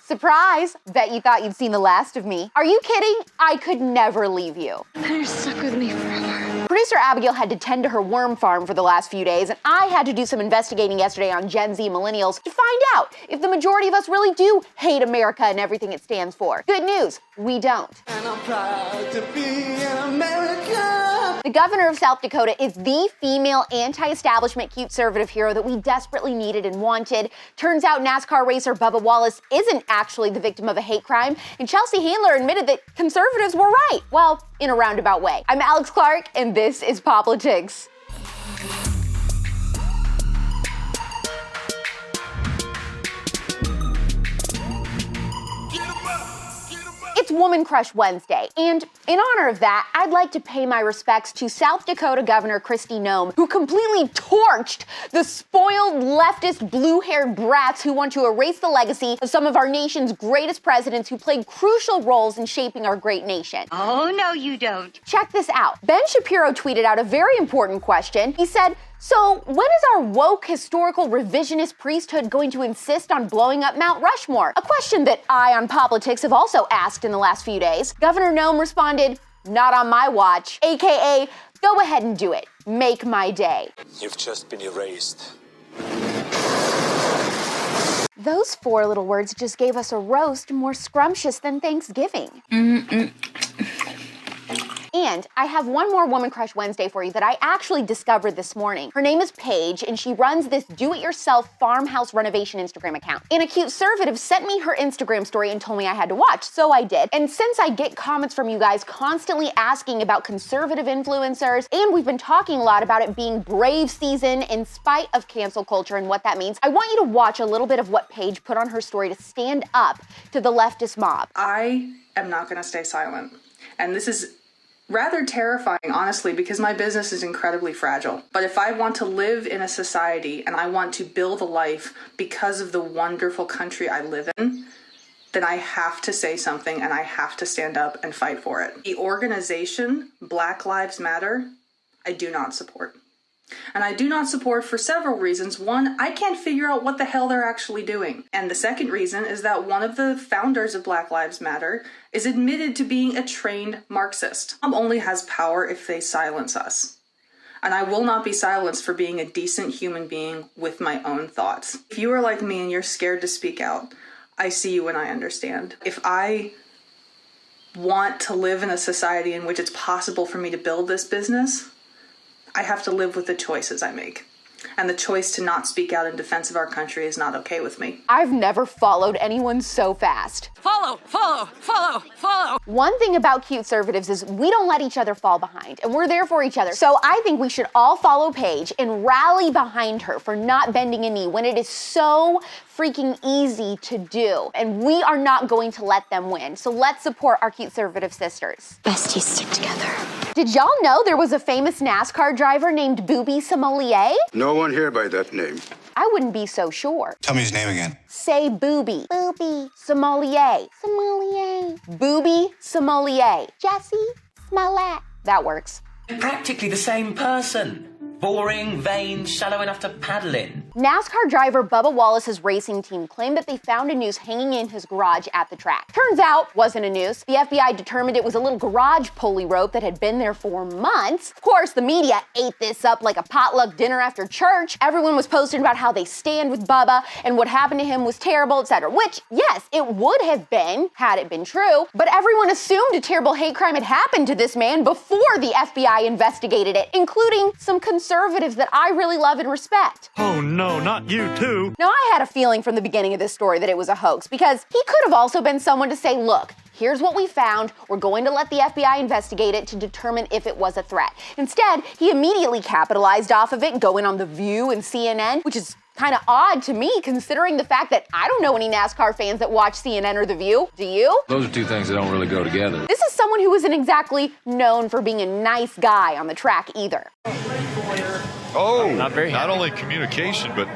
Surprise! Bet you thought you'd seen the last of me. Are you kidding? I could never leave you. You're stuck with me forever. Producer Abigail had to tend to her worm farm for the last few days, and I had to do some investigating yesterday on Gen Z and millennials to find out if the majority of us really do hate America and everything it stands for. Good news, we don't. And I'm proud to be an American. The governor of South Dakota is the female anti-establishment Cuteservative hero that we desperately needed and wanted. Turns out Nascar racer Bubba Wallace isn't actually the victim of a hate crime, and Chelsea Handler admitted that conservatives were right. Well, in a roundabout way. I'm Alex Clark, and this is POPlitics. It's Woman Crush Wednesday, and in honor of that, I'd like to pay my respects to South Dakota Governor Kristi Noem, who completely torched the spoiled leftist blue-haired brats who want to erase the legacy of some of our nation's greatest presidents who played crucial roles in shaping our great nation. Oh, no, you don't. Check this out. Ben Shapiro tweeted out a very important question. He said, so when is our woke historical revisionist priesthood going to insist on blowing up Mount Rushmore? A question that I on POPlitics have also asked in the last few days. Governor Noem responded, not on my watch, AKA, go ahead and do it. Make my day. You've just been erased. Those four little words just gave us a roast more scrumptious than Thanksgiving. And I have one more Woman Crush Wednesday for you that I actually discovered this morning. Her name is Paige, and she runs this do-it-yourself farmhouse renovation Instagram account. And a Cuteservative sent me her Instagram story and told me I had to watch, so I did. And since I get comments from you guys constantly asking about conservative influencers, and we've been talking a lot about it being brave season in spite of cancel culture and what that means, I want you to watch a little bit of what Paige put on her story to stand up to the leftist mob. I am not going to stay silent. And this is rather terrifying, honestly, because my business is incredibly fragile. But if I want to live in a society and I want to build a life because of the wonderful country I live in, then I have to say something and I have to stand up and fight for it. The organization, Black Lives Matter, I do not support. And I do not support for several reasons. One, I can't figure out what the hell they're actually doing. And the second reason is that one of the founders of Black Lives Matter is admitted to being a trained Marxist. Only has power if they silence us. And I will not be silenced for being a decent human being with my own thoughts. If you are like me and you're scared to speak out, I see you and I understand. If I want to live in a society in which it's possible for me to build this business, I have to live with the choices I make. And the choice to not speak out in defense of our country is not okay with me. I've never followed anyone so fast. Follow, follow, follow, follow. One thing about Cuteservatives is we don't let each other fall behind, and we're there for each other. So I think we should all follow Paige and rally behind her for not bending a knee when it is so freaking easy to do. And we are not going to let them win. So let's support our Cuteservative sisters. Besties stick together. Did y'all know there was a famous NASCAR driver named Bubba Sommelier? No one here by that name. I wouldn't be so sure. Tell me his name again. Say Bubba. Bubba. Sommelier. Sommelier. Bubba Sommelier. Jesse Smollett. That works. Practically the same person. Boring, vain, shallow enough to paddle in. NASCAR driver Bubba Wallace's racing team claimed that they found a noose hanging in his garage at the track. Turns out, wasn't a noose. The FBI determined it was a little garage pulley rope that had been there for months. Of course, the media ate this up like a potluck dinner after church. Everyone was posting about how they stand with Bubba and what happened to him was terrible, etc. Which, yes, it would have been, had it been true, but everyone assumed a terrible hate crime had happened to this man before the FBI investigated it, including some conservatives that I really love and respect. Oh no, not you too. Now, I had a feeling from the beginning of this story that it was a hoax because he could have also been someone to say, look, here's what we found. We're going to let the FBI investigate it to determine if it was a threat. Instead, he immediately capitalized off of it, going on The View and CNN, which is kind of odd to me considering the fact that I don't know any NASCAR fans that watch CNN or The View. Do you? Those are two things that don't really go together. This is someone who isn't exactly known for being a nice guy on the track either. Oh, not only communication, but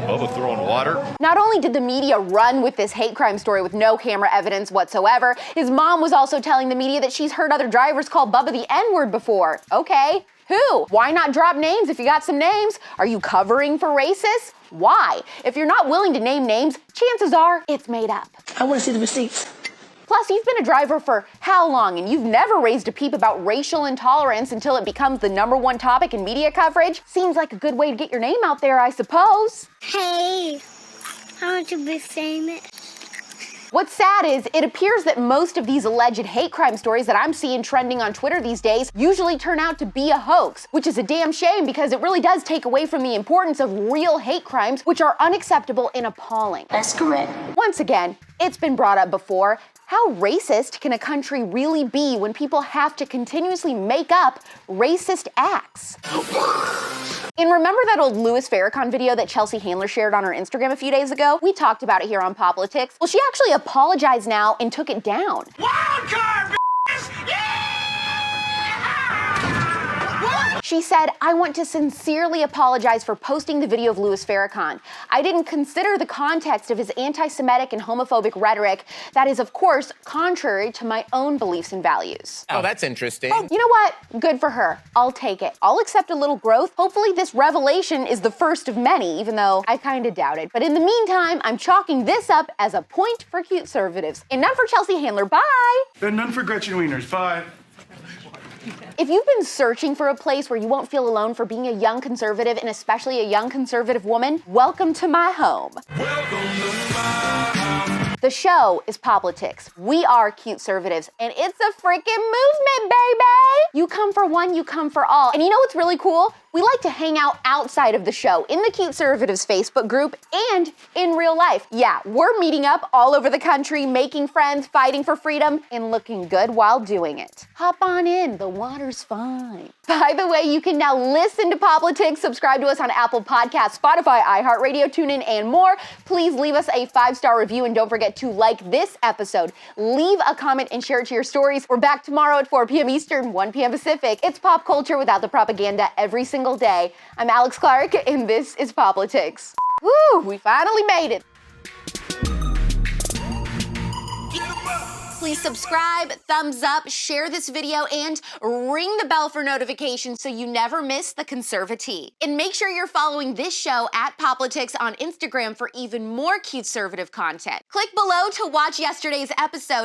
Bubba throwing water. Not only did the media run with this hate crime story with no camera evidence whatsoever, his mom was also telling the media that she's heard other drivers call Bubba the N-word before. Okay. Who? Why not drop names if you got some names? Are you covering for racists? Why? If you're not willing to name names, chances are it's made up. I want to see the receipts. Plus, you've been a driver for how long, and you've never raised a peep about racial intolerance until it becomes the #1 topic in media coverage? Seems like a good way to get your name out there, I suppose. Hey, I want to be famous. What's sad is it appears that most of these alleged hate crime stories that I'm seeing trending on Twitter these days usually turn out to be a hoax, which is a damn shame because it really does take away from the importance of real hate crimes, which are unacceptable and appalling. That's correct. Once again, it's been brought up before. How racist can a country really be when people have to continuously make up racist acts? And remember that old Louis Farrakhan video that Chelsea Handler shared on her Instagram a few days ago? We talked about it here on POPlitics. Well, she actually apologized now and took it down. Wild card, bitches! Yeah! She said, "I want to sincerely apologize for posting the video of Louis Farrakhan. I didn't consider the context of his anti-Semitic and homophobic rhetoric that is, of course, contrary to my own beliefs and values." Oh, that's interesting. Oh, you know what? Good for her. I'll take it. I'll accept a little growth. Hopefully this revelation is the first of many, even though I kinda doubt it. But in the meantime, I'm chalking this up as a point for Cuteservatives. And none for Chelsea Handler. Bye! And none for Gretchen Wieners. Bye. If you've been searching for a place where you won't feel alone for being a young conservative, and especially a young conservative woman, welcome to my home. The show is POPlitics. We are Cuteservatives, and it's a freaking movement, baby! You come for one, you come for all. And you know what's really cool? We like to hang out outside of the show, in the Cuteservatives Facebook group, and in real life. Yeah, we're meeting up all over the country, making friends, fighting for freedom, and looking good while doing it. Hop on in, the water's fine. By the way, you can now listen to POPlitics, subscribe to us on Apple Podcasts, Spotify, iHeartRadio, TuneIn, and more. Please leave us a 5-star review, and don't forget to like this episode. Leave a comment and share it to your stories. We're back tomorrow at 4 p.m. Eastern, 1 p.m. Pacific. It's pop culture without the propaganda every single day. I'm Alex Clark, and this is POPlitics. Woo, we finally made it. Please subscribe, thumbs up, share this video, and ring the bell for notifications so you never miss the Conservative. And make sure you're following this show at POPlitics on Instagram for even more Cuteservative content. Click below to watch yesterday's episode.